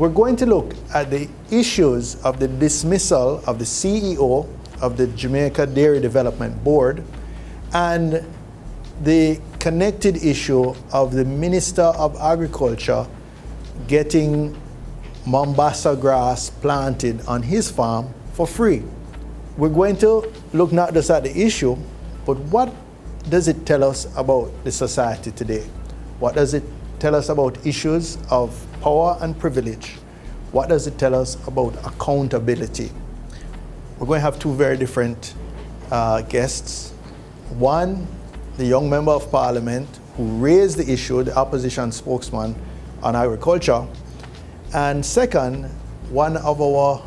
We're going to look at the issues of the dismissal of the CEO of the Jamaica Dairy Development Board and the connected issue of the Minister of Agriculture getting Mombasa grass planted on his farm for free. We're going to look not just at the issue, but what does it tell us about the society today? What does it tell us about issues of power and privilege? What does it tell us about accountability? We're going to have two very different guests. One, the young member of parliament who raised the issue, the opposition spokesman on agriculture. And second, one of our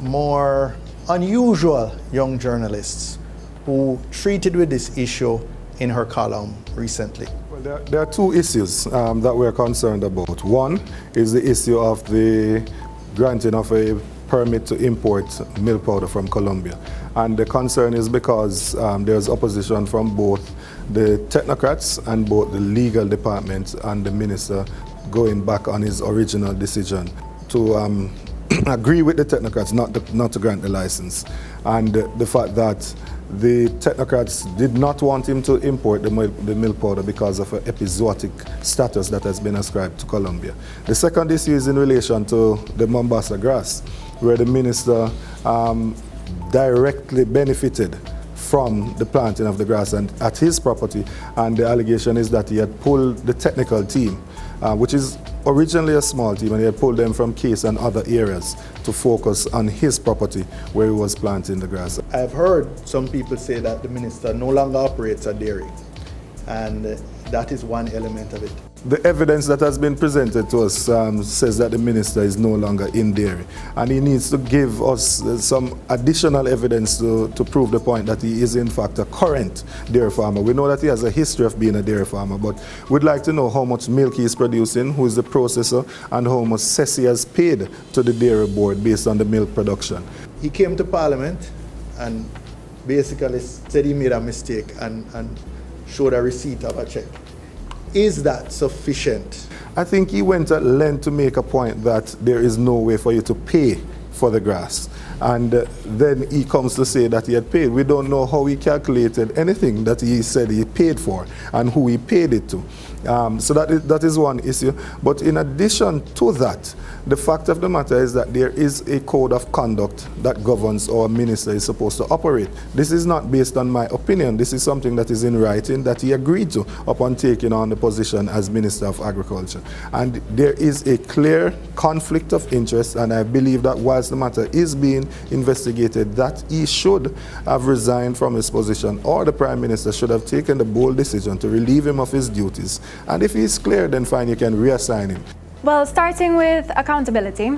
more unusual young journalists who treated with this issue in her column recently. Well, there are two issues that we're concerned about. One is the issue of the granting of a permit to import milk powder from Colombia. And the concern is because there's opposition from both the technocrats and both the legal department and the minister going back on his original decision to agree with the technocrats not to grant the license. And the fact that the technocrats did not want him to import the milk powder because of an episodic status that has been ascribed to Colombia. The second issue is in relation to the Mombasa grass, where the minister directly benefited from the planting of the grass and at his property, and the allegation is that he had pulled the technical team, which is originally a small team, and he had pulled them from Case and other areas to focus on his property where he was planting the grass. I've heard some people say that the minister no longer operates a dairy, and that is one element of it. The evidence that has been presented to us says that the minister is no longer in dairy, and he needs to give us some additional evidence to prove the point that he is in fact a current dairy farmer. We know that he has a history of being a dairy farmer, but we'd like to know how much milk he is producing, who is the processor, and how much cess he has paid to the dairy board based on the milk production. He came to parliament and basically said he made a mistake and showed a receipt of a check. Is that sufficient? I think he went at length to make a point that there is no way for you to pay for the grass. And then he comes to say that he had paid. We don't know how he calculated anything that he said he paid for and who he paid it to. So that is one issue. But in addition to that, the fact of the matter is that there is a code of conduct that governs our minister is supposed to operate. This is not based on my opinion. This is something that is in writing that he agreed to upon taking on the position as Minister of Agriculture. And there is a clear conflict of interest, and I believe that whilst the matter is being investigated, that he should have resigned from his position, or the Prime Minister should have taken the bold decision to relieve him of his duties. And if he's clear, then fine, you can reassign him. Well, starting with accountability,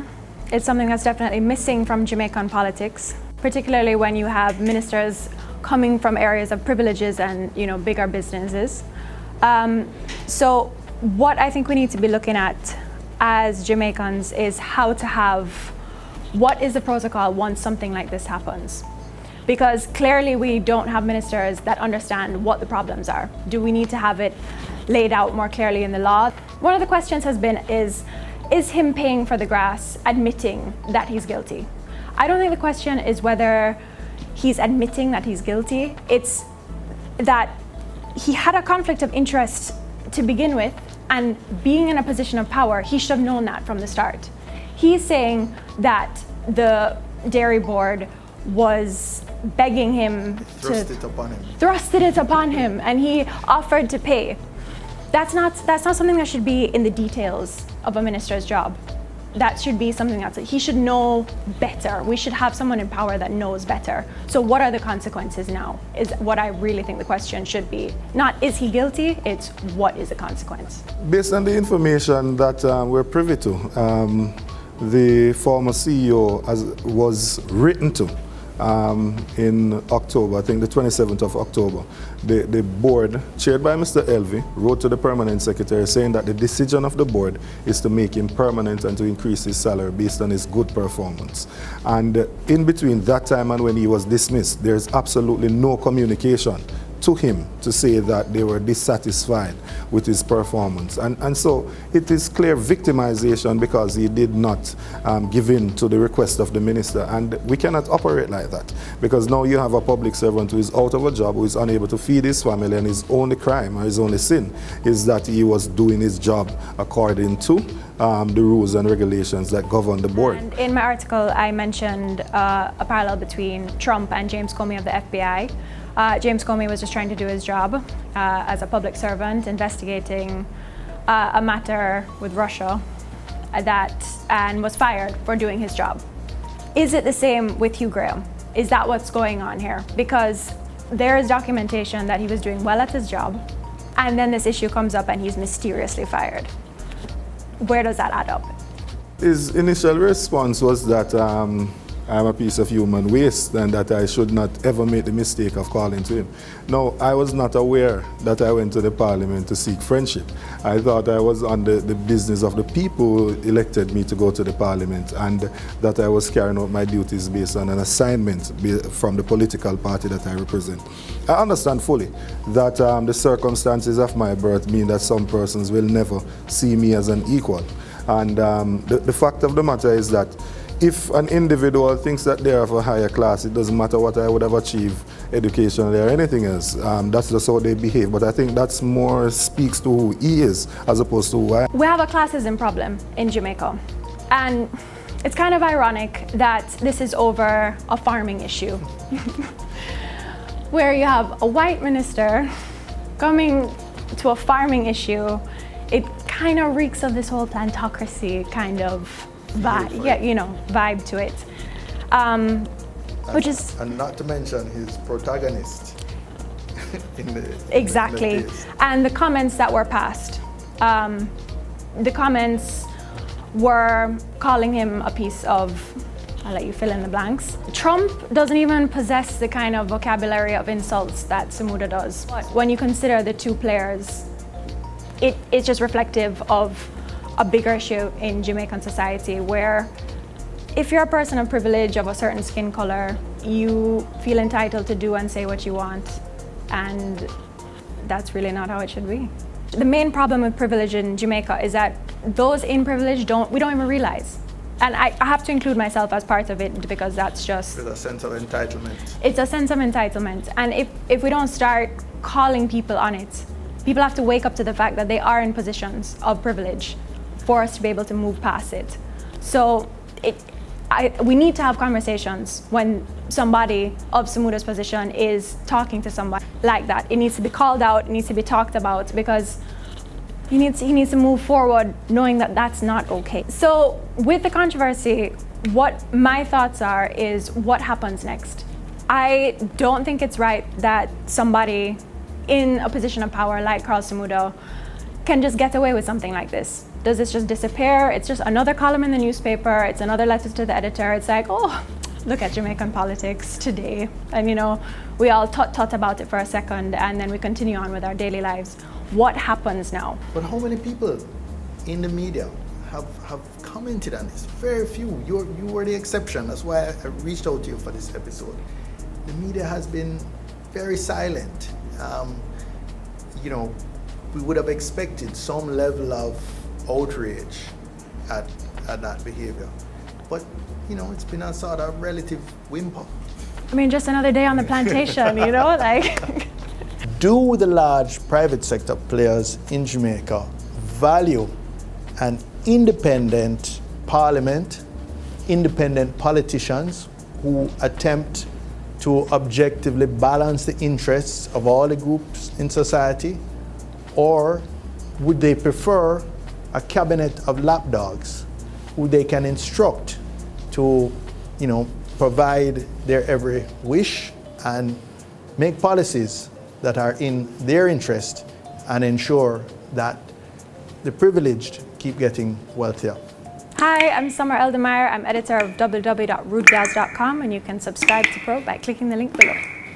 it's something that's definitely missing from Jamaican politics, particularly when you have ministers coming from areas of privileges and, bigger businesses. So what I think we need to be looking at as Jamaicans is what is the protocol once something like this happens? Because clearly we don't have ministers that understand what the problems are. Do we need to have it laid out more clearly in the law? One of the questions has been, is him paying for the grass admitting that he's guilty? I don't think the question is whether he's admitting that he's guilty. It's that he had a conflict of interest to begin with, and being in a position of power, he should have known that from the start. He's saying that the dairy board was begging him thrusted it upon him, and he offered to pay. That's not something that should be in the details of a minister's job. That should be something he should know better. We should have someone in power that knows better. So what are the consequences now is what I really think the question should be. Not is he guilty, it's what is the consequence. Based on the information that we're privy to, the former CEO was written to in October, I think the 27th of October. The board, chaired by Mr. Elvey, wrote to the permanent secretary saying that the decision of the board is to make him permanent and to increase his salary based on his good performance. And in between that time and when he was dismissed, there's absolutely no communication to him to say that they were dissatisfied with his performance. And so it is clear victimization because he did not give in to the request of the minister. And we cannot operate like that, because now you have a public servant who is out of a job, who is unable to feed his family, and his only crime or his only sin is that he was doing his job according to the rules and regulations that govern the board. And in my article, I mentioned a parallel between Trump and James Comey of the FBI. James Comey was just trying to do his job as a public servant, investigating a matter with Russia and was fired for doing his job. Is it the same with Hugh Graham? Is that what's going on here? Because there is documentation that he was doing well at his job, and then this issue comes up and he's mysteriously fired. Where does that add up? His initial response was that I'm a piece of human waste and that I should not ever make the mistake of calling to him. No, I was not aware that I went to the parliament to seek friendship. I thought I was on the business of the people who elected me to go to the parliament, and that I was carrying out my duties based on an assignment from the political party that I represent. I understand fully that the circumstances of my birth mean that some persons will never see me as an equal. And the fact of the matter is that if an individual thinks that they are of a higher class, it doesn't matter what I would have achieved educationally or anything else. That's just how they behave. But I think that's more speaks to who he is as opposed to who I am. We have a classism problem in Jamaica. And it's kind of ironic that this is over a farming issue, where you have a white minister coming to a farming issue. It kind of reeks of this whole plantocracy kind of vibe, yeah, vibe to it. Which is, and not to mention his protagonist exactly. in the case. And the comments that were passed. The comments were calling him a piece of, I'll let you fill in the blanks. Trump doesn't even possess the kind of vocabulary of insults that Samuda does. When you consider the two players, it's just reflective of a bigger issue in Jamaican society, where if you're a person of privilege of a certain skin color, you feel entitled to do and say what you want, and that's really not how it should be. The main problem with privilege in Jamaica is that those in privilege we don't even realize. And I have to include myself as part of it, because that's just... With a sense of entitlement. It's a sense of entitlement. And if we don't start calling people on it, people have to wake up to the fact that they are in positions of privilege for us to be able to move past it. So we need to have conversations when somebody of Samuda's position is talking to somebody like that. It needs to be called out, it needs to be talked about, because he needs to move forward knowing that that's not okay. So with the controversy, what my thoughts are is what happens next. I don't think it's right that somebody in a position of power like Carl Samuda can just get away with something like this. Does this just disappear? It's just another column in the newspaper. It's another letter to the editor. It's like, oh, look at Jamaican politics today. And we all thought about it for a second, and then we continue on with our daily lives. What happens now? But how many people in the media have commented on this? Very few. You were the exception. That's why I reached out to you for this episode. The media has been very silent. We would have expected some level of outrage at that behavior. But, it's been a sort of relative whimper. I mean, just another day on the plantation, like... Do the large private sector players in Jamaica value an independent parliament, independent politicians who attempt to objectively balance the interests of all the groups in society? Or would they prefer a cabinet of lapdogs who they can instruct to, provide their every wish and make policies that are in their interest and ensure that the privileged keep getting wealthier? Hi, I'm Summer Eldemeyer. I'm editor of www.rudegas.com, and you can subscribe to Pro by clicking the link below.